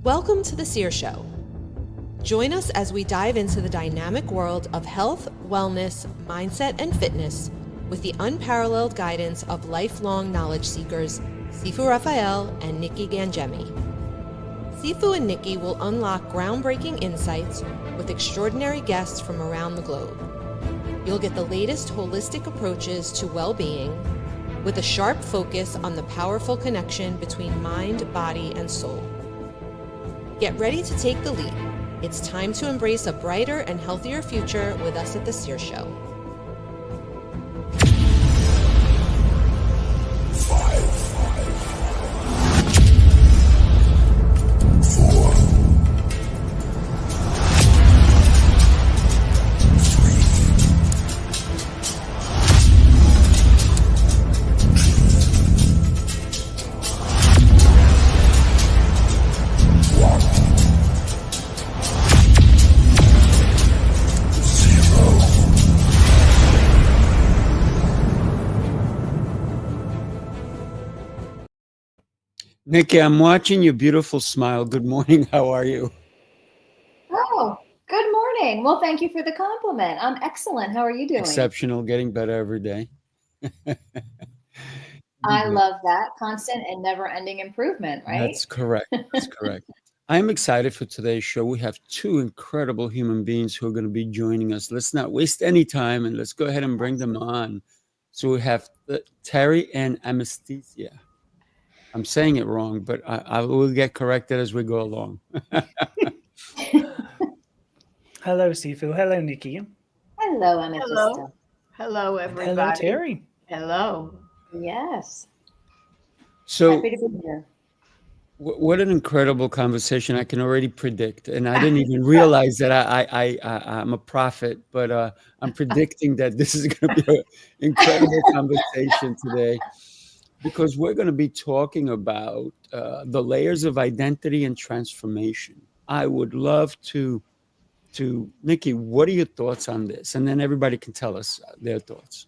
Welcome to the Seer Show. Join us as we dive into the dynamic world of health, wellness, mindset, and fitness with the unparalleled guidance of lifelong knowledge seekers, Sifu Rafael and Nikki Gangemi. Sifu and Nikki will unlock groundbreaking insights with extraordinary guests from around the globe. You'll get the latest holistic approaches to well-being with a sharp focus on the powerful connection between mind, body, and soul. Get ready to take the leap. It's time to embrace a brighter and healthier future with us at the Seer Show. 5, 4, 3, 2, 1. Nikki, I'm watching your beautiful smile. Good morning. How are you? Oh, good morning. Well, thank you for the compliment. I'm excellent. How are you doing? Exceptional, getting better every day. I love that. Constant and never-ending improvement, right? That's correct. That's correct. I'm excited for today's show. We have two incredible human beings who are going to be joining us. Let's not waste any time and let's go ahead and bring them on. So we have Terry and Amethysta. I'm saying it wrong, but I will get corrected as we go along. Hello, Sifu. Hello, Nikki. Hello, Amethysta. Hello, everybody. Hello, Terry. Hello. Yes. So Happy to be here. what an incredible conversation. I can already predict, and I didn't even realize that I'm a prophet, but I'm predicting that this is going to be an incredible conversation today. Because we're going to be talking about the layers of identity and transformation. I would love to, Nikki, what are your thoughts on this? And then everybody can tell us their thoughts.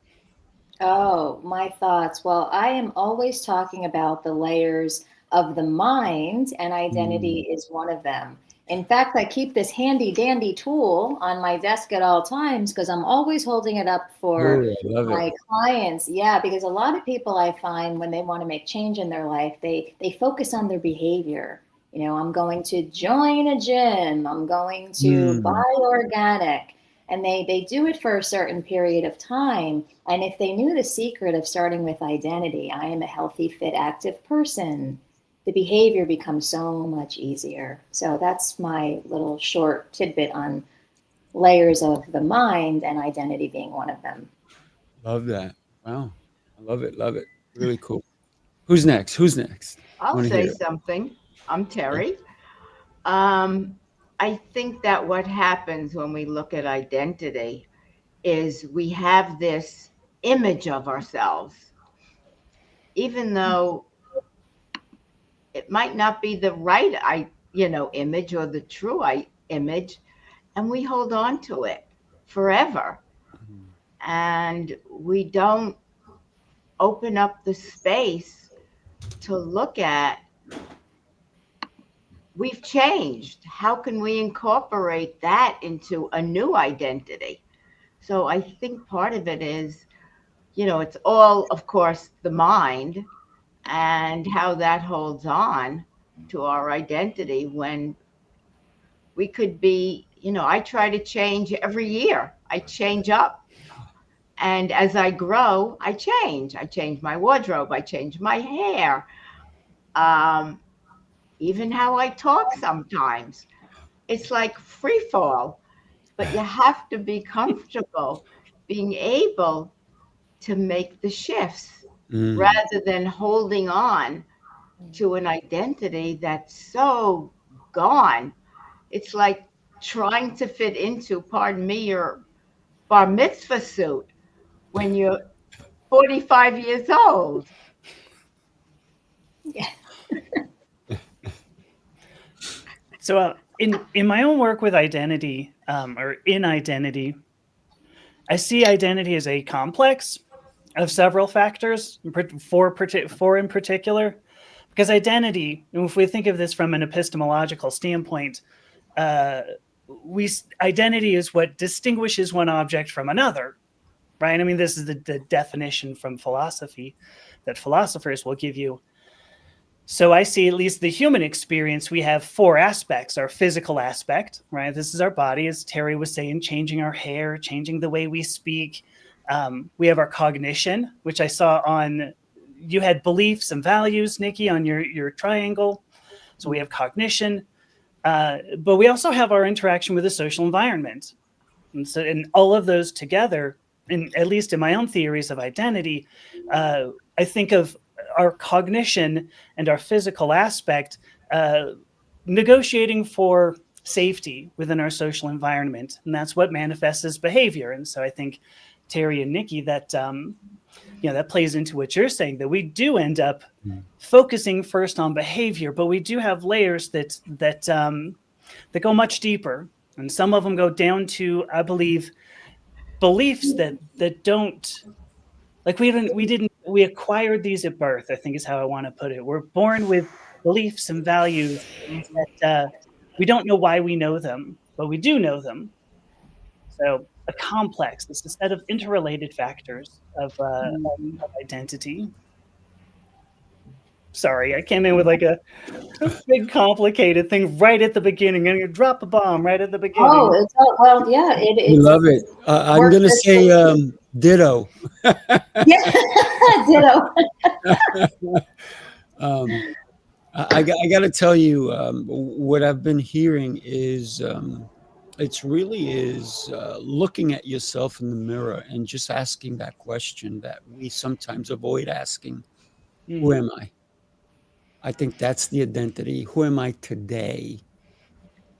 Oh, my thoughts. Well, I am always talking about the layers of the mind, and identity is one of them. In fact, I keep this handy dandy tool on my desk at all times because I'm always holding it up for my clients. Yeah, because a lot of people I find when they want to make change in their life, they focus on their behavior. You know, I'm going to join a gym. I'm going to buy organic. And they do it for a certain period of time. And if they knew the secret of starting with identity, I am a healthy, fit, active person, the behavior becomes so much easier. So that's my little short tidbit on layers of the mind and identity being one of them. Love that. Wow. I love it. Love it. Really cool. Who's next? Who's next? I'll say something. I'm Terry. I think that what happens when we look at identity is we have this image of ourselves, even though it might not be the right, image or the true image, and we hold on to it forever. And we don't open up the space to look at, we've changed. How can we incorporate that into a new identity? So I think part of it is, it's all, of course, the mind and how that holds on to our identity when we could be, I try to change every year. I change up. And as I grow, I change. I change my wardrobe. I change my hair. Even how I talk sometimes. It's like free fall, but you have to be comfortable being able to make the shifts rather than holding on to an identity that's so gone. It's like trying to fit into, pardon me, your bar mitzvah suit when you're 45 years old. Yeah. So in my own work with identity, or in identity, I see identity as a complex of several factors, four in particular, Because identity, if we think of this from an epistemological standpoint, identity is what distinguishes one object from another, right? I mean, this is the definition from philosophy that philosophers will give you. So I see, at least the human experience, we have 4 aspects. Our physical aspect, right? This is our body, as Terry was saying, changing our hair, changing the way we speak. We have our cognition, which I saw on, you had beliefs and values, Nikki, on your triangle. So we have cognition, but we also have our interaction with the social environment. And so, and all of those together, at least in my own theories of identity, I think of our cognition and our physical aspect negotiating for safety within our social environment. And that's what manifests as behavior. And so I think, Terry and Nikki, that that plays into what you're saying, that we do end up focusing first on behavior, but we do have layers that go much deeper. And some of them go down to, I believe, beliefs that don't, like we acquired these at birth, I think is how I want to put it. We're born with beliefs and values that we don't know why we know them, but we do know them. So a complex, it's a set of interrelated factors of identity. Sorry, I came in with like a big complicated thing right at the beginning, and you drop a bomb right at the beginning. Oh, it's well, yeah, it's. We love it. I'm going to say ditto. Yeah, ditto. I got to tell you, what I've been hearing is it's really is looking at yourself in the mirror and just asking that question that we sometimes avoid asking. Who am I? I think that's the identity. Who am I today?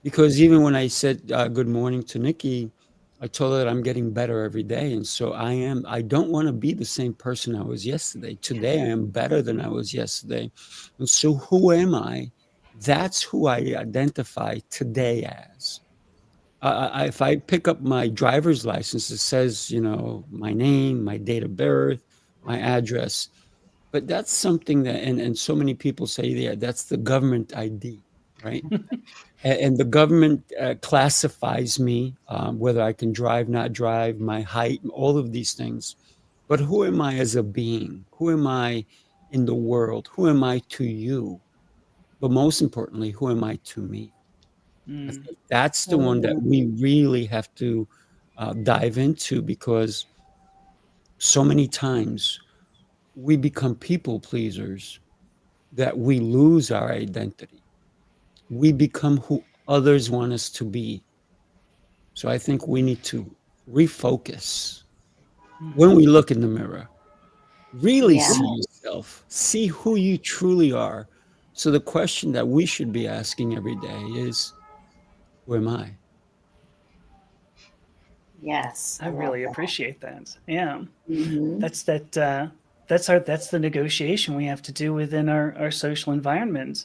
Because even when I said good morning to Nikki, I told her that I'm getting better every day. And so I don't want to be the same person I was yesterday. Today, I am better than I was yesterday. And so who am I? That's who I identify today as. If I pick up my driver's license, it says, my name, my date of birth, my address. But that's something that, and so many people say, yeah, that's the government ID, right? And the government classifies me, whether I can drive, not drive, my height, all of these things. But who am I as a being? Who am I in the world? Who am I to you? But most importantly, who am I to me? I think that's the one that we really have to dive into, because so many times we become people pleasers that we lose our identity. We become who others want us to be. So I think we need to refocus when we look in the mirror. Really see yourself, see who you truly are. So the question that we should be asking every day is, who am I? Yes. I really appreciate that. Yeah. Mm-hmm. That's the negotiation we have to do within our social environment.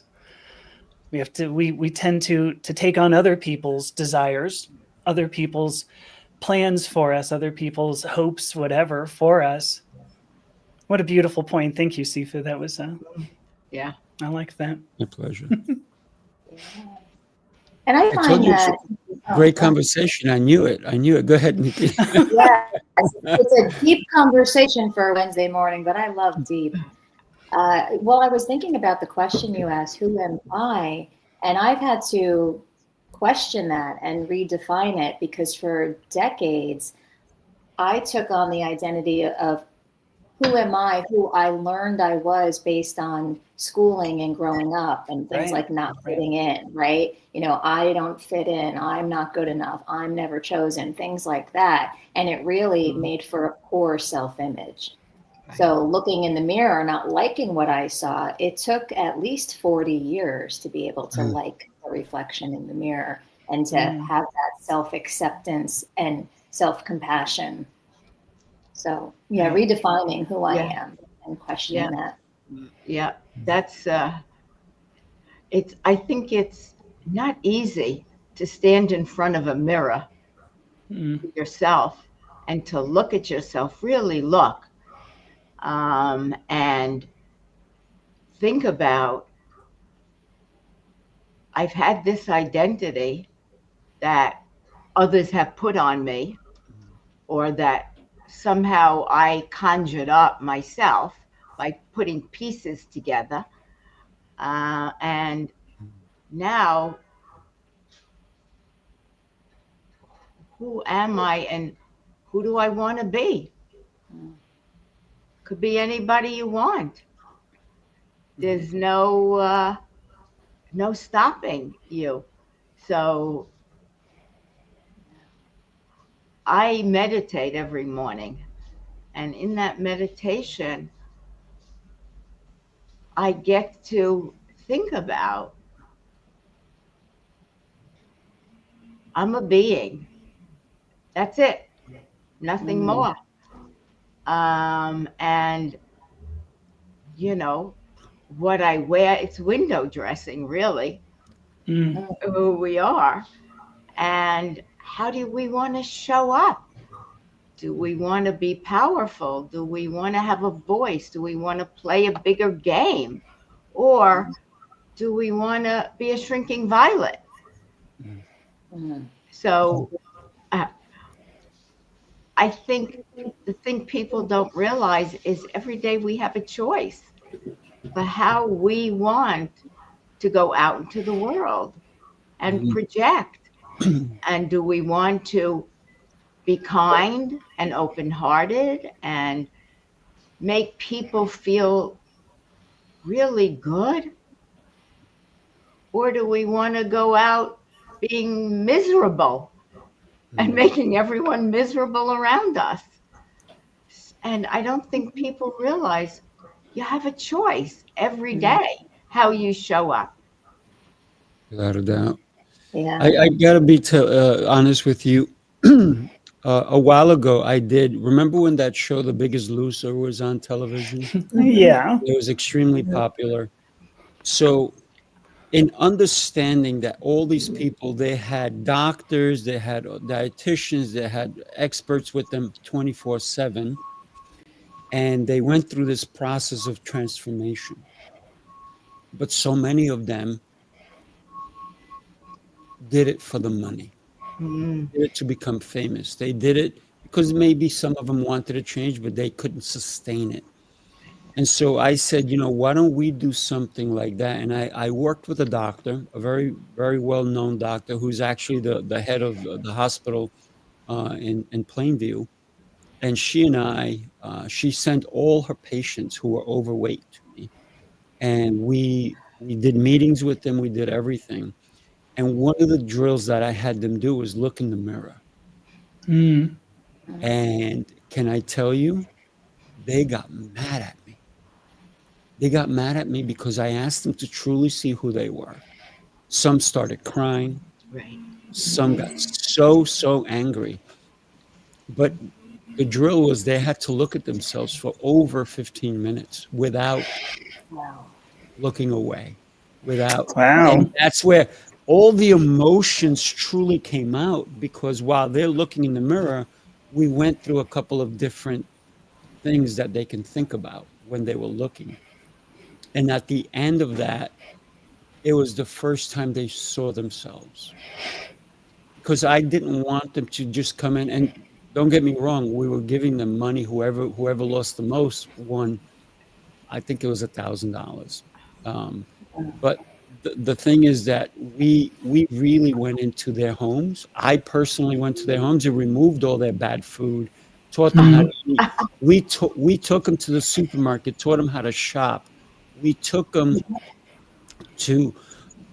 We tend to take on other people's desires, other people's plans for us, other people's hopes, whatever, for us. What a beautiful point. Thank you, Sifu. That was Yeah. I like that. My pleasure. And I find that great conversation. I knew it. Go ahead, Nikki. Yeah, it's a deep conversation for a Wednesday morning, but I love deep. Well, I was thinking about the question you asked, who am I? And I've had to question that and redefine it, because for decades, I took on the identity of who am I, who I learned I was based on schooling and growing up and things like not fitting in, right? I don't fit in, I'm not good enough, I'm never chosen, things like that. And it really made for a poor self-image. So looking in the mirror, not liking what I saw, it took at least 40 years to be able to like the reflection in the mirror and to have that self-acceptance and self-compassion. So redefining who I am and questioning that. Yeah, that's I think it's not easy to stand in front of a mirror with yourself and to look at yourself, really look, and think about, I've had this identity that others have put on me, or that somehow I conjured up myself by putting pieces together. And now, who am I and who do I want to be? Could be anybody you want. There's no stopping you. So I meditate every morning, and in that meditation, I get to think about, I'm a being. That's it. Nothing more. And you know, what I wear, it's window dressing, really, who we are. And how do we want to show up? Do we want to be powerful? Do we want to have a voice? Do we want to play a bigger game? Or do we want to be a shrinking violet? So I think the thing people don't realize is every day we have a choice for how we want to go out into the world and project. And do we want to be kind and open-hearted and make people feel really good? Or do we want to go out being miserable and making everyone miserable around us? And I don't think people realize you have a choice every day how you show up. Without a doubt. Yeah. I gotta be honest with you. A while ago, I did. Remember when that show, The Biggest Loser, was on television? Yeah. It was extremely popular. So, in understanding that all these people, they had doctors, they had dietitians, they had experts with them 24/7, and they went through this process of transformation. But so many of them did it for the money. Did it to become famous. They did it because maybe some of them wanted to change, but they couldn't sustain it. And so I said, you know, why don't we do something like that? And I worked with a doctor, a very, very well-known doctor who's actually the head of the hospital in Plainview. And she and she sent all her patients who were overweight to me. And we did meetings with them. We did everything. And one of the drills that I had them do was look in the mirror. And can I tell you, they got mad at me. They got mad at me because I asked them to truly see who they were. Some started crying. Right. Some got so angry. But the drill was they had to look at themselves for over 15 minutes without looking away. And that's where all the emotions truly came out, because while they're looking in the mirror, we went through a couple of different things that they can think about when they were looking. And at the end of that, it was the first time they saw themselves. Because I didn't want them to just come in, and don't get me wrong, we were giving them money. Whoever lost the most won, I think it was $1,000. But the thing is that we really went into their homes. I personally went to their homes and removed all their bad food, taught them how to eat. We took them to the supermarket, taught them how to shop. We took them to,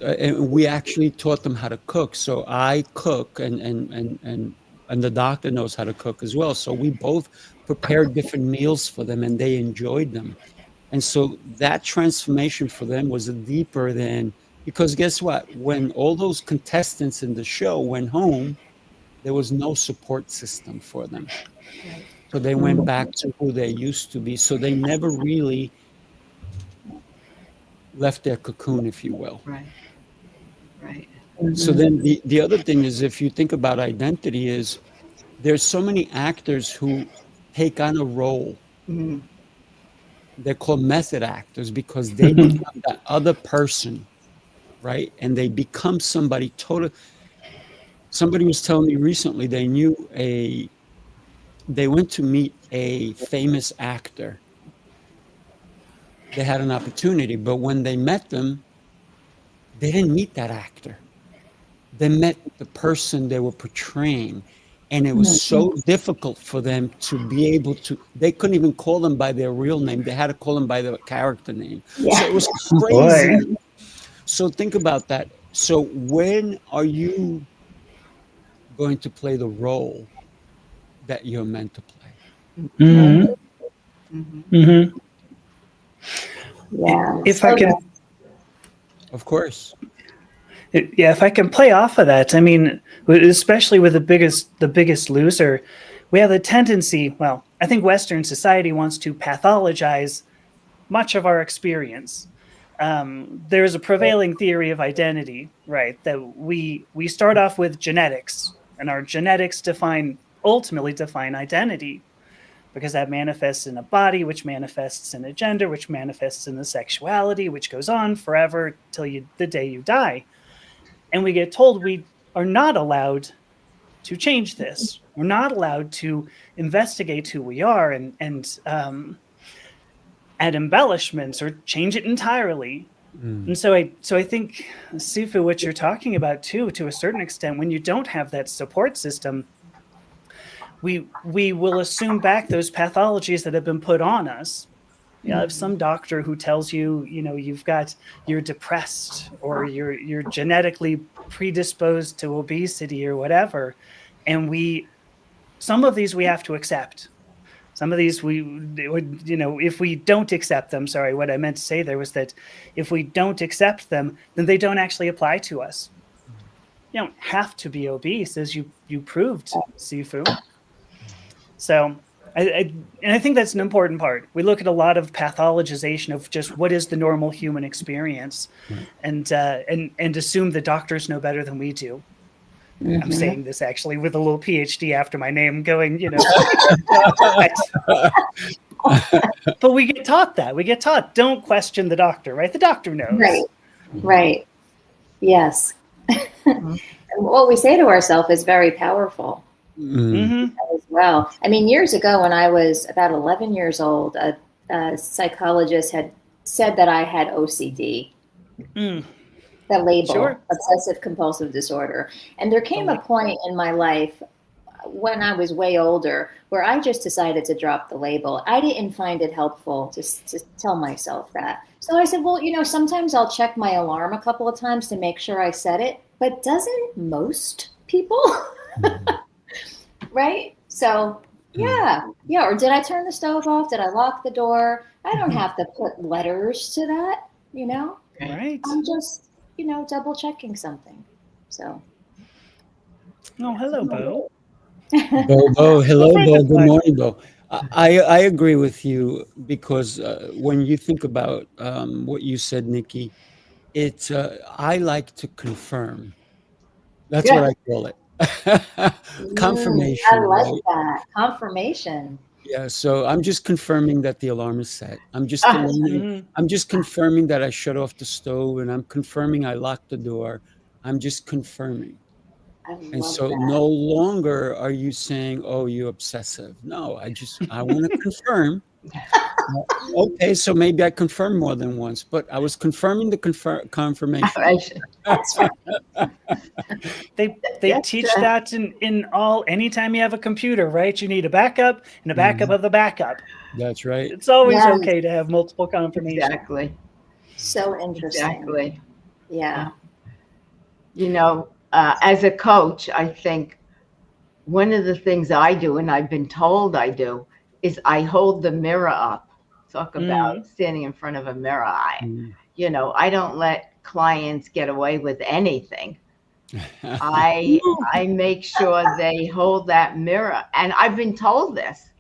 and we actually taught them how to cook. So I cook, and the doctor knows how to cook as well. So we both prepared different meals for them, and they enjoyed them. And so that transformation for them was deeper than, because guess what? When all those contestants in the show went home, there was no support system for them. So they went back to who they used to be. So they never really left their cocoon, if you will. Right. So then the other thing is, if you think about identity, is there's so many actors who take on a role. they're called method actors because they become that other person, right? And they become somebody total. Somebody was telling me recently they went to meet a famous actor. They had an opportunity, but when they met them, they didn't meet that actor. They met the person they were portraying. And it was so difficult for them to be able to, they couldn't even call them by their real name. They had to call them by their character name. So it was crazy. Boy. So think about that. So when are you going to play the role that you're meant to play? Yeah. If I can, Of course. if I can play off of that, I mean, especially with the biggest loser, we have a tendency. Well, I think Western society wants to pathologize much of our experience. There is a prevailing theory of identity, right? That we start off with genetics, and our genetics ultimately define identity, because that manifests in a body, which manifests in a gender, which manifests in the sexuality, which goes on forever till the day you die. And we get told we are not allowed to change this. We're not allowed to investigate who we are and add embellishments or change it entirely. And so I think, Sifu, what you're talking about too, to a certain extent, when you don't have that support system, we will assume back those pathologies that have been put on us. You have some doctor who tells you, you're depressed or you're genetically predisposed to obesity or whatever. And some of these we have to accept. Some of these if we don't accept them, sorry, what I meant to say there was that if we don't accept them, then they don't actually apply to us. You don't have to be obese, as you proved, Sifu. So I think that's an important part. We look at a lot of pathologization of just what is the normal human experience, and assume the doctors know better than we do. I'm saying this actually with a little Ph.D. after my name, going, but we get taught that. We get taught, don't question the doctor, right? The doctor knows. Right. Yes. And what we say to ourselves is very powerful. As well. I mean, years ago when I was about 11 years old, a psychologist had said that I had OCD. The label, obsessive compulsive disorder. And there came a point in my life when I was way older where I just decided to drop the label. I didn't find it helpful to tell myself that. So I said, well, sometimes I'll check my alarm a couple of times to make sure I set it, but doesn't most people? Right? So, yeah. Or did I turn the stove off? Did I lock the door? I don't have to put letters to that, Right. I'm just, double checking something. So. Oh, hello, Bo. Bo, hello, Bo. Good morning, Bo. I agree with you because when you think about what you said, Nikki, it's I like to confirm. That's what I call it. Confirmation. I like that. Confirmation. Yeah, so I'm just confirming that the alarm is set. I'm just confirming that I shut off the stove, and I'm confirming I locked the door. I'm just confirming. And so no longer are you saying, oh, you're obsessive. No, I want to confirm. Okay, so maybe I confirmed more than once, but I was confirming the confirmation. That's right. They teach that in anytime you have a computer, right? You need a backup and a backup of the backup. That's right. It's always okay to have multiple confirmations. Exactly. So interesting. Exactly. Yeah. As a coach, I think one of the things I do, and I've been told I do, is I hold the mirror up. Talk about standing in front of a mirror. I don't let clients get away with anything. I make sure they hold that mirror. And I've been told this,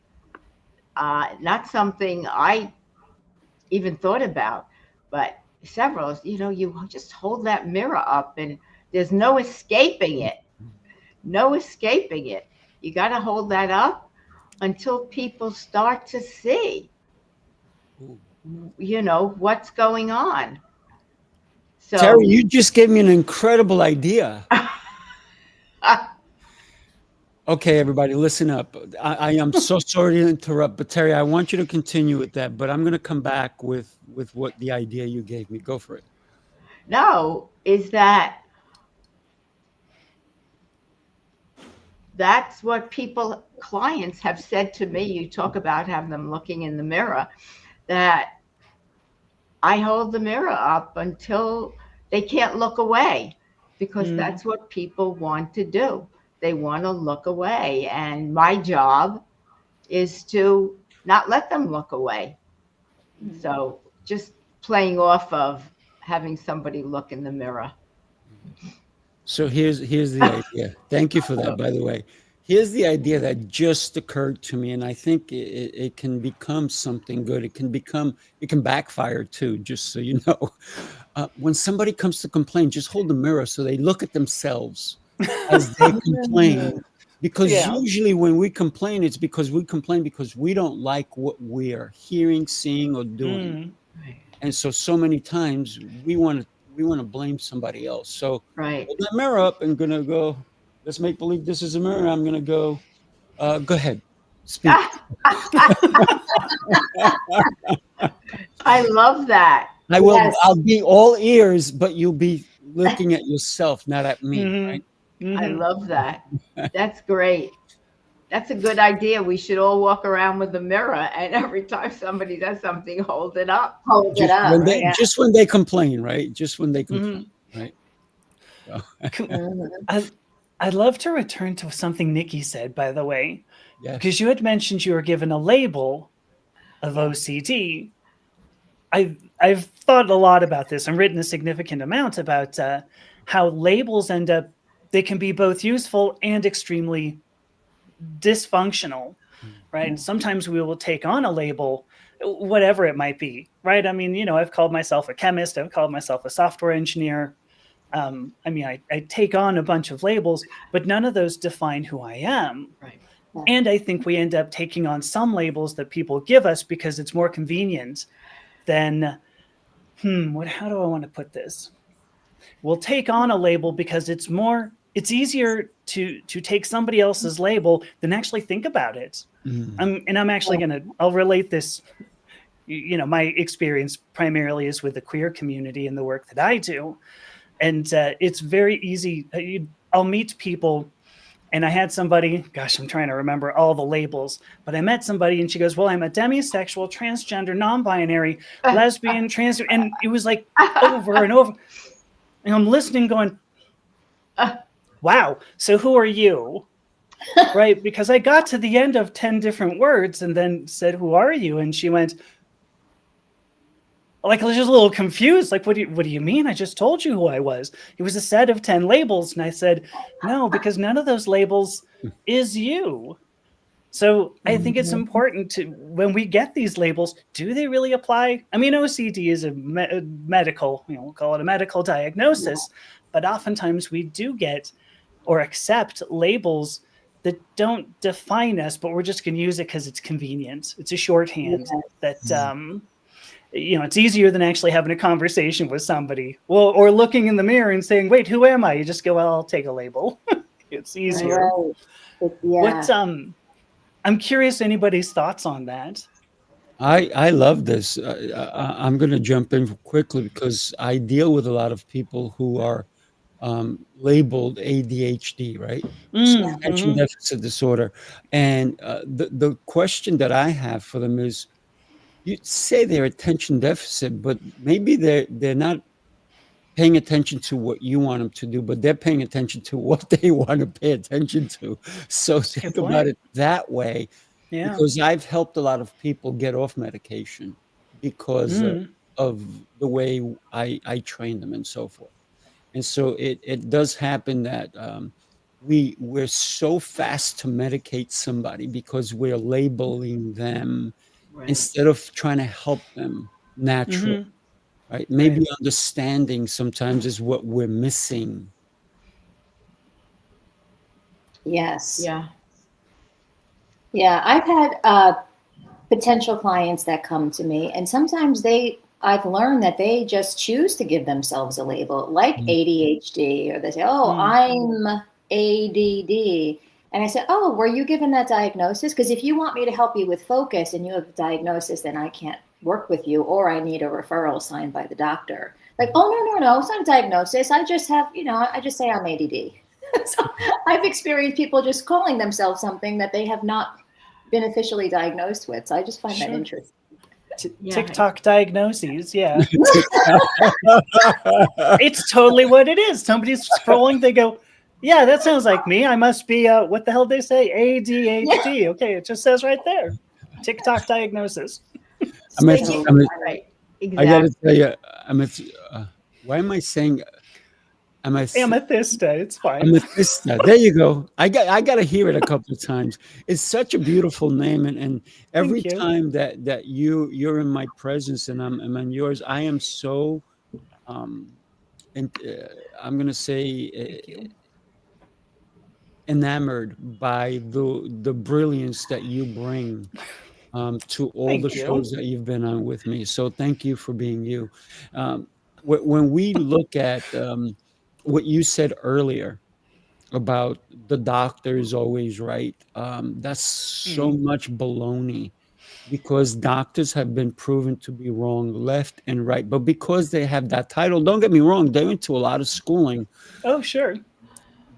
not something I even thought about, but several, you just hold that mirror up and there's no escaping it. No escaping it. You got to hold that up until people start to see. you know, what's going on. So Terry, you just gave me an incredible idea. Okay, everybody, listen up. I am so sorry to interrupt, but Terry, I want you to continue with that, but I'm going to come back with what the idea you gave me. Go for it. no, is that that's what clients have said to me. You talk about having them looking in the mirror, that I hold the mirror up until they can't look away, because that's what people want to do. They want to look away. And my job is to not let them look away. So just playing off of having somebody look in the mirror. So here's the idea. Thank you for that, by the way. Here's the idea that just occurred to me, and I think it can become something good. It can backfire too, just so you know. When somebody comes to complain, just hold the mirror so they look at themselves as they complain. Because usually when we complain, it's because we complain because we don't like what we're hearing, seeing, or doing. And so many times we want to blame somebody else. So Right. hold that mirror up and gonna go, let's make believe this is a mirror. I'm gonna go ahead, speak. I love that. I will. Yes. I'll be all ears, but you'll be looking at yourself, not at me. Right? I love that. That's great. That's a good idea. We should all walk around with a mirror, and every time somebody does something, hold it up. Hold it up. Just when they complain, right? Just when they complain, right? So. I'd love to return to something Nikki said, by the way, because Yes. you had mentioned you were given a label of OCD. I've thought a lot about this and written a significant amount about how labels they can be both useful and extremely dysfunctional, right? Sometimes we will take on a label, whatever it might be, right? I mean, I've called myself a chemist. I've called myself a software engineer. I take on a bunch of labels, but none of those define who I am. Right. And I think we end up taking on some labels that people give us because it's more convenient than, how do I want to put this? We'll take on a label because it's easier to take somebody else's label than actually think about it. I'm actually I'll relate this. My experience primarily is with the queer community and the work that I do. And it's very easy. I'll meet people, and I had somebody, gosh, I'm trying to remember all the labels, but I met somebody and she goes, well, I'm a demisexual, transgender, non-binary, lesbian, trans, and it was like over and over. And I'm listening going, wow, so who are you? Right? Because I got to the end of 10 different words and then said, who are you? And she went, like, I was just a little confused. Like, what do you mean? I just told you who I was. It was a set of 10 labels. And I said, no, because none of those labels is you. So I think it's important to, when we get these labels, do they really apply? I mean, OCD is a medical, we'll call it a medical diagnosis, but oftentimes we do get or accept labels that don't define us, but we're just going to use it because it's convenient. It's a shorthand that, it's easier than actually having a conversation with somebody. Well, or looking in the mirror and saying, wait, who am I? You just go, well, I'll take a label. It's easier. Right. I'm curious anybody's thoughts on that. I love this. I'm going to jump in quickly because I deal with a lot of people who are labeled ADHD, right? Attention deficit disorder. And the question that I have for them is, you say they're attention deficit, but maybe they're not paying attention to what you want them to do, but they're paying attention to what they want to pay attention to. So think about it that way. Yeah. Because I've helped a lot of people get off medication because of the way I train them and so forth. And so it does happen that we're so fast to medicate somebody because we're labeling them instead of trying to help them naturally. Right? Maybe understanding sometimes is what we're missing. Yes. Yeah. Yeah. I've had potential clients that come to me, and sometimes I've learned that they just choose to give themselves a label like ADHD, or they say, oh, I'm ADD. And I said, oh, were you given that diagnosis? Because if you want me to help you with focus and you have a diagnosis, then I can't work with you, or I need a referral signed by the doctor. Like, oh, no, it's not a diagnosis. I just have, I just say I'm ADD. So I've experienced people just calling themselves something that they have not been officially diagnosed with. So I just find that interesting. TikTok diagnoses, yeah. It's totally what it is. Somebody's scrolling, they go, yeah, that sounds like me. I must be, what the hell did they say? ADHD. Okay, it just says right there. TikTok diagnosis. Right. Exactly. I got to tell you, why am I saying Amethysta? It's fine. Amethysta. There you go. I got to hear it a couple of times. It's such a beautiful name, and every time that you're in my presence and I'm in yours, I am so, I'm going to say, enamored by the brilliance that you bring to all the shows that you've been on with me. So thank you for being you. When we look at what you said earlier about the doctor is always right, that's so much baloney, because doctors have been proven to be wrong left and right. But because they have that title, don't get me wrong, they're into a lot of schooling. Oh, sure.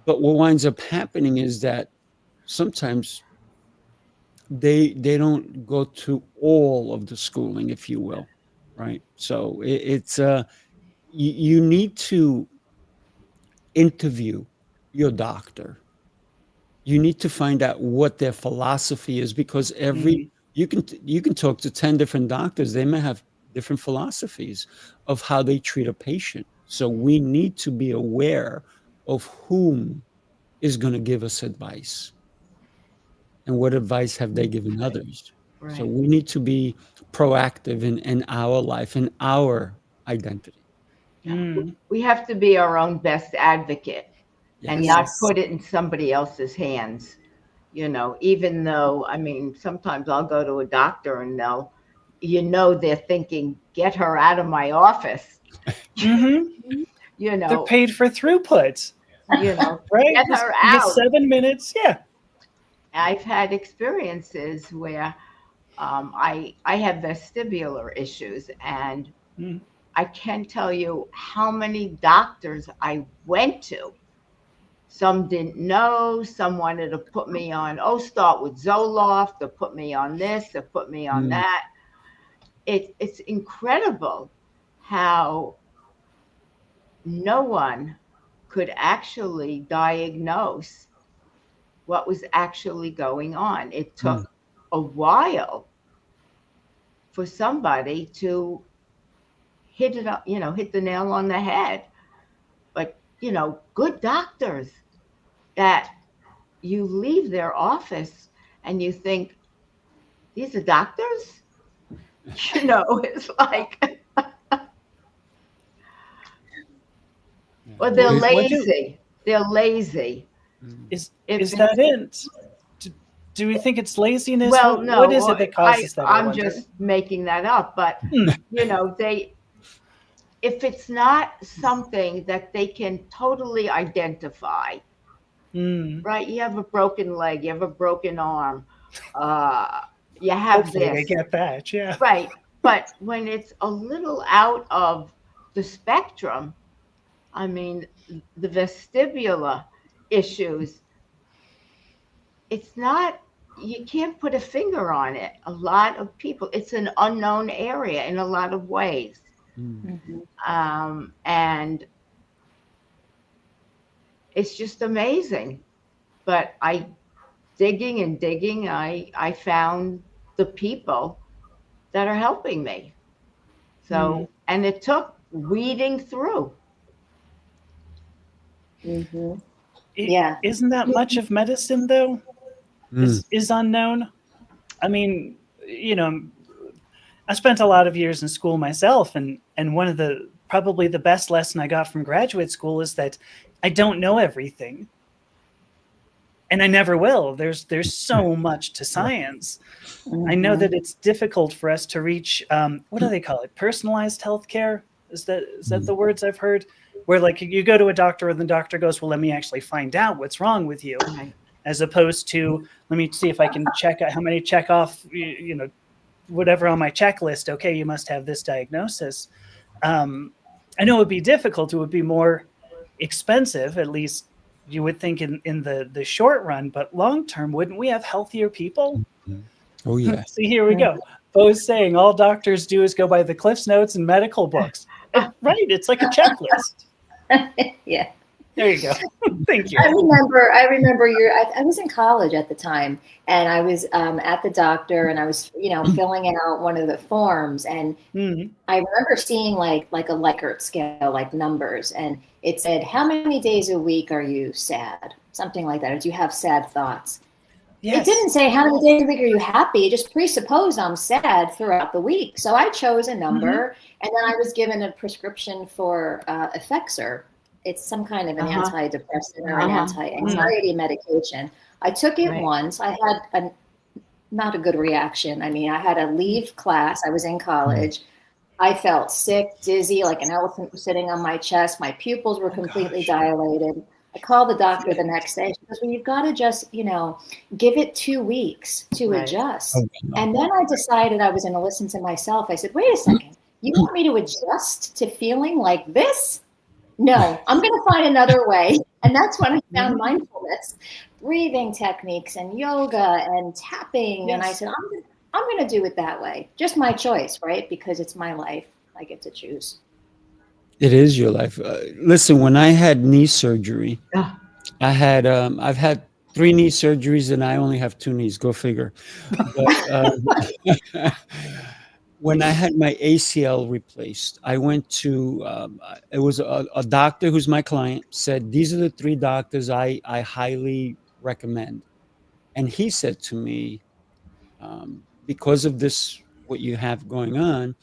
But what winds up happening is that sometimes they don't go to all of the schooling, if you will, right? So it's you need to interview your doctor. You need to find out what their philosophy is, because you can talk to 10 different doctors. They may have different philosophies of how they treat a patient. So we need to be aware of whom is going to give us advice and what advice have they given others. Right. So we need to be proactive in our life, in our identity. We have to be our own best advocate and not Yes. put it in somebody else's hands. Even though, sometimes I'll go to a doctor and they're thinking, get her out of my office. They're paid for throughput. Right? Get her out. 7 minutes. Yeah. I've had experiences where I have vestibular issues, and I can't tell you how many doctors I went to. Some didn't know, some wanted to put me on, start with Zoloft, or put me on this, or put me on that. It's incredible how no one could actually diagnose what was actually going on. It took a while for somebody to hit the nail on the head. But, good doctors that you leave their office and you think, these are doctors? It's like, or they're lazy. They're lazy. Is that it? Do we think it's laziness? Well, no. What is it that causes that? I'm just making that up. But, if it's not something that they can totally identify, right? You have a broken leg, you have a broken arm, you have Hopefully this. They get that, yeah. Right. But when it's a little out of the spectrum, the vestibular issues, it's not, you can't put a finger on it. A lot of people, it's an unknown area in a lot of ways. And it's just amazing. But digging, I found the people that are helping me. So, and it took weeding through. Yeah. Isn't that much of medicine, though? Is unknown? I spent a lot of years in school myself, and one of probably the best lesson I got from graduate school is that I don't know everything. and I never will. There's so much to science. I know that it's difficult for us to reach, what do they call it? Personalized healthcare? Is that the words I've heard? Where like you go to a doctor and the doctor goes, well, let me actually find out what's wrong with you. Right. As opposed to, let me see if I can check out how many check off, whatever on my checklist. Okay, you must have this diagnosis. I know it would be difficult. It would be more expensive, at least you would think in the short run, but long term, wouldn't we have healthier people? Oh, yeah. See, here we go. Bo's saying all doctors do is go by the Cliff's Notes and medical books. Right, it's like a checklist. Yeah. There you go. Thank you. I remember I was in college at the time, and I was at the doctor, and I was, filling out one of the forms, and I remember seeing like a Likert scale, like numbers, and it said, how many days a week are you sad? Something like that. Or do you have sad thoughts? Yes. It didn't say how many days a week are you happy. It just presupposed I'm sad throughout the week. So I chose a number, and then I was given a prescription for Effexor. It's some kind of an antidepressant or an anti-anxiety medication. I took it once. I had not a good reaction. I mean, I had to leave class. I was in college. I felt sick, dizzy, like an elephant was sitting on my chest. My pupils were completely dilated. I called the doctor the next day. She goes, well, you've got to just, give it 2 weeks to adjust. And then I decided I was going to listen to myself. I said, wait a second. You want me to adjust to feeling like this? No, I'm going to find another way. And that's when I found mindfulness, breathing techniques and yoga and tapping. Yes. And I said, I'm going to do it that way. Just my choice, right? Because it's my life. I get to choose. It is your life. Listen, when I had knee surgery, I've had 3 knee surgeries and I only have 2 knees. Go figure. But, when I had my ACL replaced, I went to, it was a doctor who's my client, said, these are the 3 doctors I highly recommend. And he said to me, because of this, what you have going on,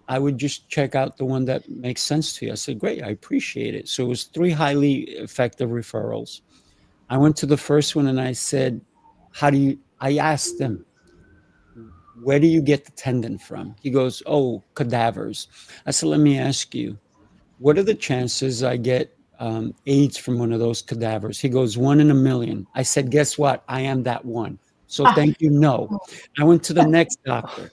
I would just check out the one that makes sense to you. I said, great, I appreciate it. So it was 3 highly effective referrals. I went to the first one and I said, I asked him, where do you get the tendon from? He goes, oh, cadavers. I said, let me ask you, what are the chances I get AIDS from one of those cadavers? He goes, 1 in a million. I said, guess what? I am that one. So thank you, no. I went to the next doctor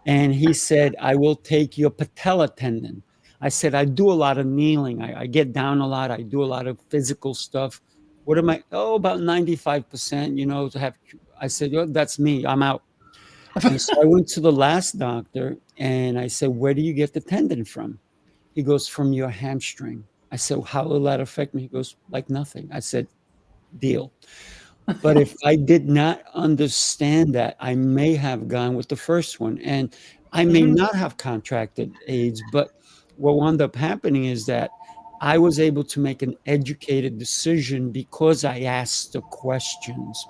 and he said, I will take your patella tendon. I said, I do a lot of kneeling. I get down a lot. I do a lot of physical stuff. What am I? Oh, about 95%, to have. I said, oh, that's me. I'm out. And so I went to the last doctor and I said, where do you get the tendon from? He goes, from your hamstring. I said, how will that affect me? He goes, like nothing. I said, deal. But if I did not understand that, I may have gone with the first one. And I may not have contracted AIDS, but what wound up happening is that I was able to make an educated decision because I asked the questions.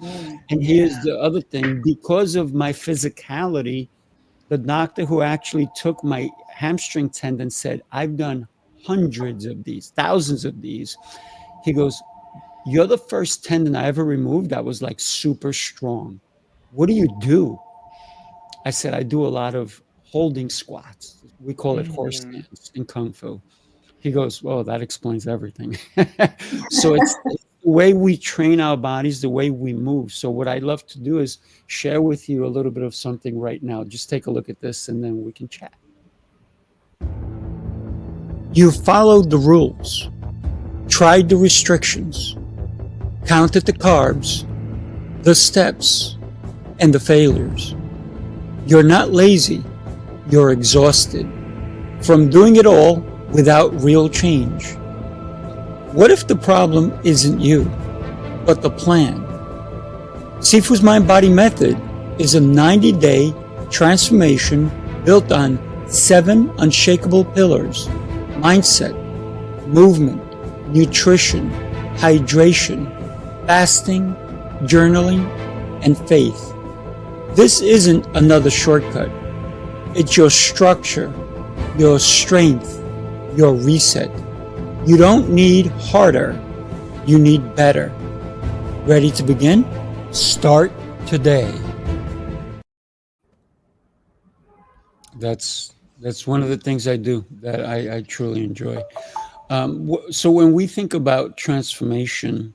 And here's the other thing. Because of my physicality, the doctor who actually took my hamstring tendon said, I've done hundreds of these, thousands of these. He goes, you're the first tendon I ever removed that was like super strong. What do you do? I said, I do a lot of holding squats. We call it horse stance in Kung Fu. He goes, well, that explains everything. So it's the way we train our bodies, the way we move. So what I'd love to do is share with you a little bit of something right now. Just take a look at this and then we can chat. You followed the rules, tried the restrictions, counted the carbs, the steps, and the failures. You're not lazy, you're exhausted from doing it all without real change. What if the problem isn't you, but the plan? Sifu's Mind-Body Method is a 90-day transformation built on 7 unshakable pillars: mindset, movement, nutrition, hydration, fasting, journaling, and faith. This isn't another shortcut. It's your structure, your strength, your reset. You don't need harder, you need better. Ready to begin? Start today. That's one of the things I do that I truly enjoy. So when we think about transformation,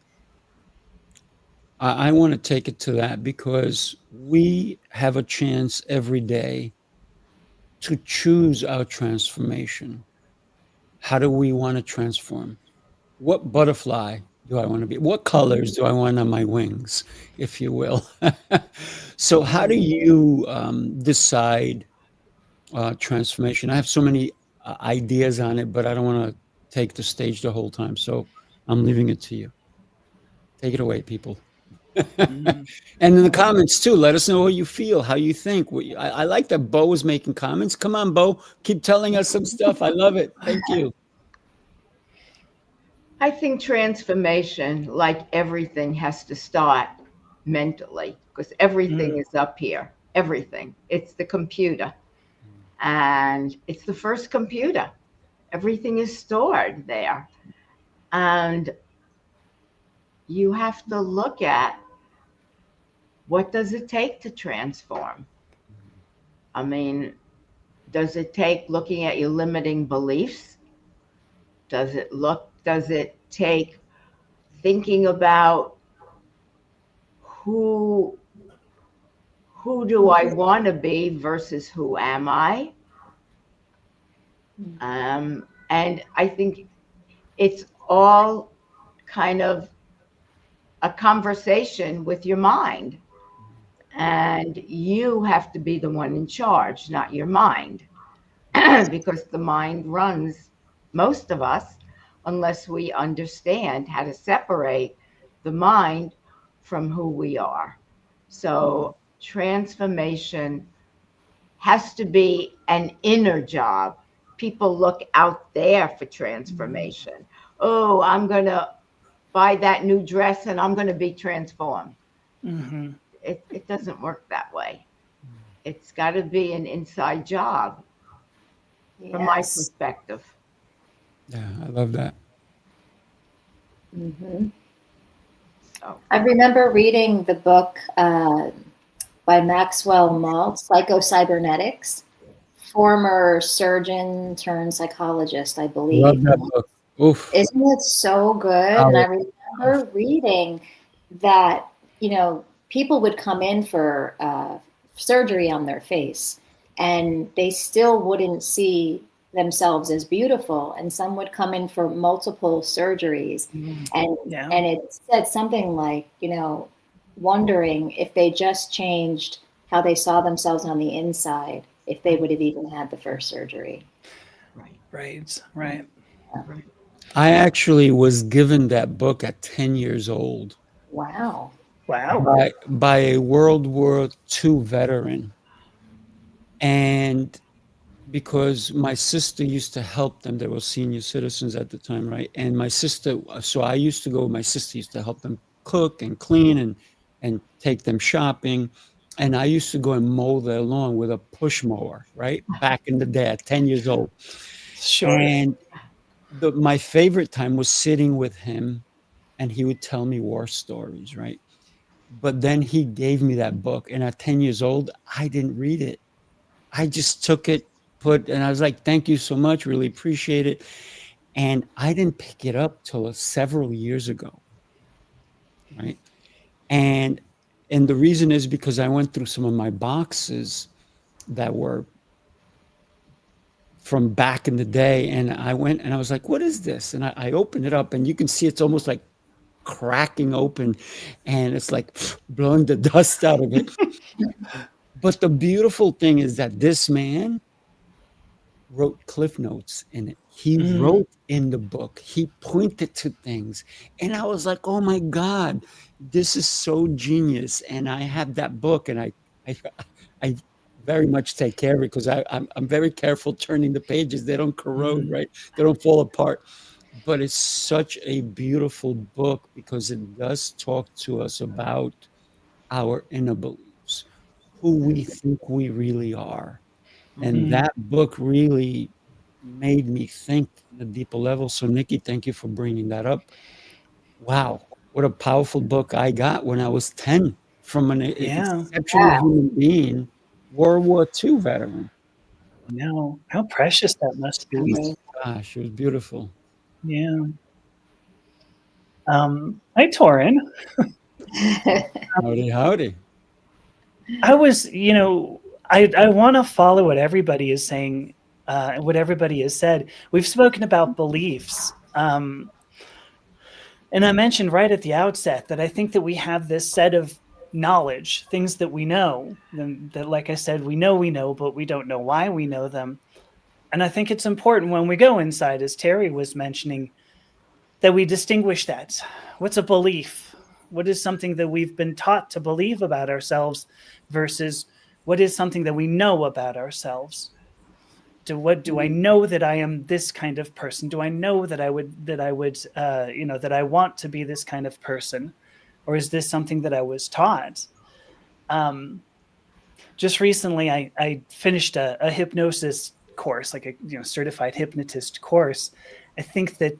I want to take it to that because we have a chance every day to choose our transformation. How do we want to transform? What butterfly do I want to be? What colors do I want on my wings, if you will? So how do you decide transformation? I have so many ideas on it, but I don't want to take the stage the whole time. So I'm leaving it to you. Take it away, people. And in the comments too, let us know what you feel, how you think. I like that Bo is making comments. Come on, Bo, keep telling us some stuff. I love it. Thank you. I think transformation, like everything, has to start mentally because everything is up here. Everything. It's the computer. And it's the first computer. Everything is stored there. And you have to look at what does it take to transform? I mean, does it take looking at your limiting beliefs? Does it take thinking about who do I want to be versus who am I? And I think it's all kind of a conversation with your mind. And you have to be the one in charge, not your mind. Because the mind runs most of us unless we understand how to separate the mind from who we are. So transformation has to be an inner job. People look out there for transformation. Oh, I'm going to buy that new dress and I'm going to be transformed. It doesn't work that way. It's got to be an inside job. From my perspective. Yeah, I love that. So. I remember reading the book by Maxwell Maltz, Psycho-Cybernetics, former surgeon turned psychologist, I believe. Love that book. Oof. Isn't it so good? And I remember reading that, people would come in for surgery on their face and they still wouldn't see themselves as beautiful. And some would come in for multiple surgeries. And it said something like, wondering if they just changed how they saw themselves on the inside, if they would have even had the first surgery. Right. I actually was given that book at 10 years old. Wow. By a World War II veteran. And because my sister used to help them, they were senior citizens at the time, right? And my sister, so I used to go, my sister used to help them cook and clean and take them shopping. And I used to go and mow their lawn with a push mower, right? Back in the day at 10 years old. Sure. And my favorite time was sitting with him and he would tell me war stories, right? But then he gave me that book. And at 10 years old, I didn't read it. I just took it, and I was like, thank you so much. Really appreciate it. And I didn't pick it up till several years ago. Right. And the reason is because I went through some of my boxes that were from back in the day. And I went and I was like, what is this? And I opened it up and you can see it's almost like cracking open and it's like blowing the dust out of it. But the beautiful thing is that this man wrote cliff notes in it. He wrote in the book. He pointed to things. And I was like, oh my God, this is so genius. And I have that book and I very much take care of it because I'm very careful turning the pages. They don't corrode, right? They don't fall apart. But it's such a beautiful book because it does talk to us about our inner beliefs, who we think we really are. And that book really made me think on a deeper level. So Nikki, thank you for bringing that up. Wow. what a powerful book I got when I was 10 from an Yeah. exceptional human being, World War II veteran. No, how precious that must be. Amazing. Gosh, it was beautiful. Yeah. Hi, Torin. Howdy, howdy. I was, I want to follow what everybody is saying, what everybody has said. We've spoken about beliefs. And I mentioned right at the outset that I think that we have this set of knowledge, things that we know, that, like I said, we know, but we don't know why we know them. And I think it's important when we go inside, as Terry was mentioning, that we distinguish that. What's a belief? What is something that we've been taught to believe about ourselves versus what is something that we know about ourselves? Do I know that I am this kind of person? Do I know that I want to be this kind of person? Or is this something that I was taught? Just recently, I finished a hypnosis course, like a certified hypnotist course. I think that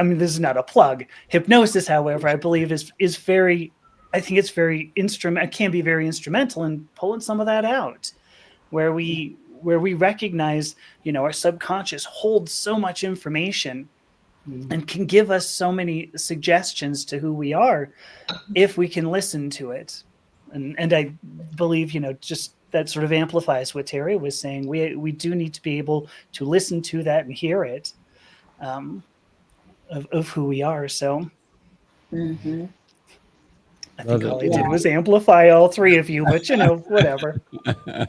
this is not a plug. Hypnosis, however, I believe is very. I think it's very It can be very instrumental in pulling some of that out, where we recognize, our subconscious holds so much information and can give us so many suggestions to who we are if we can listen to it. And I believe, just that sort of amplifies what Terry was saying. We do need to be able to listen to that and hear it, of who we are. So Mm-hmm. I think all I did was amplify all three of you, but whatever.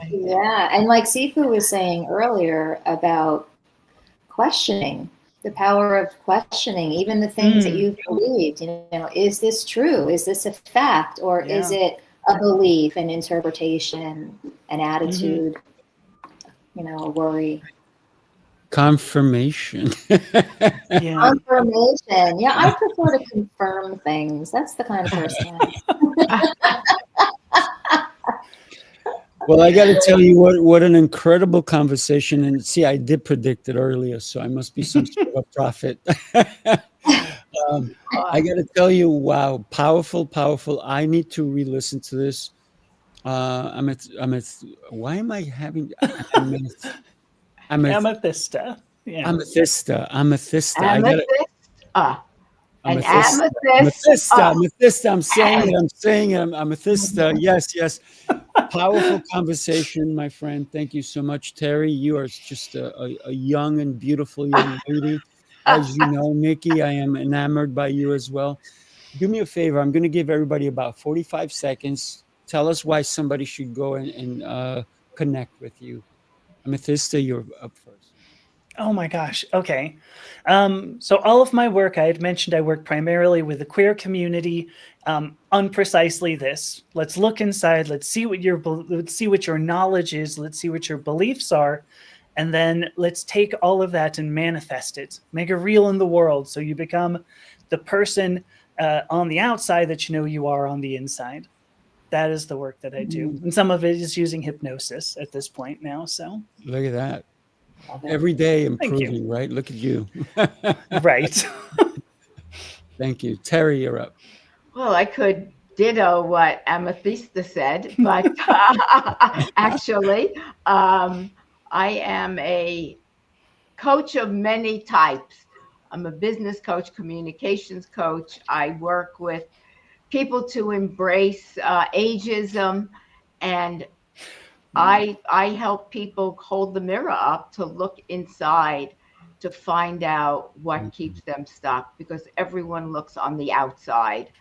Yeah. And like Sifu was saying earlier about questioning, the power of questioning, even the things that you've believed, is this true? Is this a fact? Or is it a belief, an interpretation, an attitude, a worry? Confirmation. Confirmation. Yeah, I prefer to confirm things. That's the kind of person I am. Well, I got to tell you what an incredible conversation. And see, I did predict it earlier, so I must be some sort of a prophet. I got to tell you, wow, powerful. I need to re-listen to this. Why am I having Amethysta? Yeah. Amethysta. Amethyst. Amethysta. I'm saying it. Amethysta. Yes. Powerful conversation, my friend. Thank you so much, Terry. You are just a young and beautiful young lady. As you know, Nikki, I am enamored by you as well. Do me a favor. I'm going to give everybody about 45 seconds. Tell us why somebody should go and connect with you. Amethysta, you're up first. Oh my gosh. Okay. So all of my work, I had mentioned I work primarily with the queer community. Unprecisely this. Let's look inside. Let's see what your knowledge is. Let's see what your beliefs are. And then let's take all of that and manifest it. Make it real in the world so you become the person on the outside that you are on the inside. That is the work that I do. And some of it is using hypnosis at this point now. So look at that. Every day improving, right? Look at you. Right. Thank you. Terry, you're up. Well, I could ditto what Amethysta said, but actually, I am a coach of many types. I'm a business coach, communications coach. I work with people to embrace ageism, and I help people hold the mirror up to look inside to find out what keeps them stuck, because everyone looks on the outside,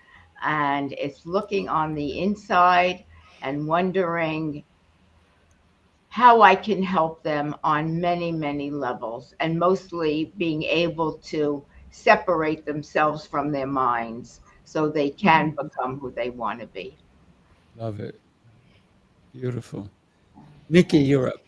and it's looking on the inside and wondering how I can help them on many, many levels, and mostly being able to separate themselves from their minds so they can become who they want to be. Love it. Beautiful. Nikki, you're up.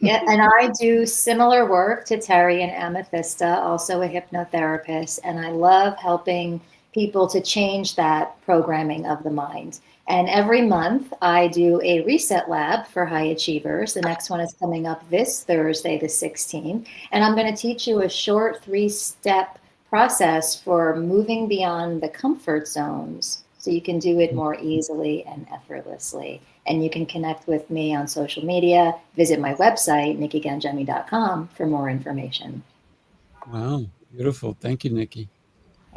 Yeah, and I do similar work to Terry and Amethysta, also a hypnotherapist, and I love helping people to change that programming of the mind. And every month I do a reset lab for high achievers. The next one is coming up this Thursday, the 16th, and I'm going to teach you a short 3-step process for moving beyond the comfort zones so you can do it more easily and effortlessly. And you can connect with me on social media. Visit my website, nikkigangemi.com, for more information. Wow, beautiful. Thank you, Nikki.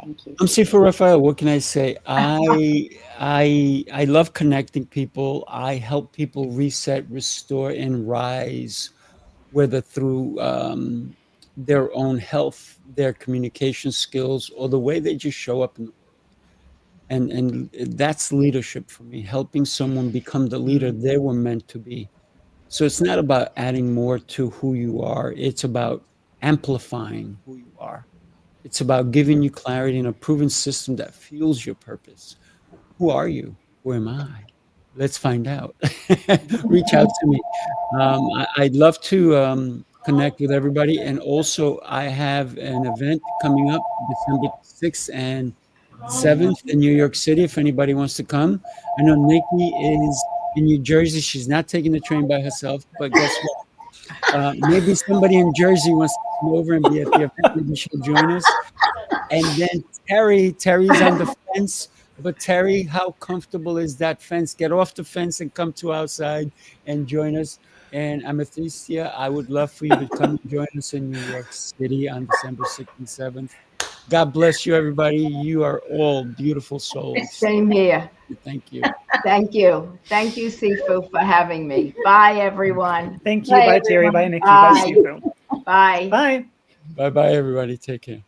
Thank you. I'm Sifu Rafael. What can I say? I love connecting people. I help people reset, restore, and rise, whether through their own health, their communication skills, or the way they just show up in the world. And that's leadership for me, helping someone become the leader they were meant to be. So it's not about adding more to who you are. It's about amplifying who you are. It's about giving you clarity in a proven system that fuels your purpose. Who are you? Who am I? Let's find out. Reach out to me. I'd love to connect with everybody. And also, I have an event coming up December 6th and 7th in New York City. If anybody wants to come, I know Nikki is in New Jersey. She's not taking the train by herself, but guess what? Maybe somebody in Jersey wants to come over and be at the event. Maybe she'll join us. And then Terry's on the fence. But Terry, how comfortable is that fence? Get off the fence and come to outside and join us. And Amethysta, I would love for you to come and join us in New York City on December 6th and 7th. God bless you, everybody. You are all beautiful souls. Same here. Thank you. Thank you. Thank you, Sifu, for having me. Bye, everyone. Thank you. Bye, Terry. Bye, Nikki. Bye, Sifu. Bye. Bye. Bye-bye, everybody. Take care.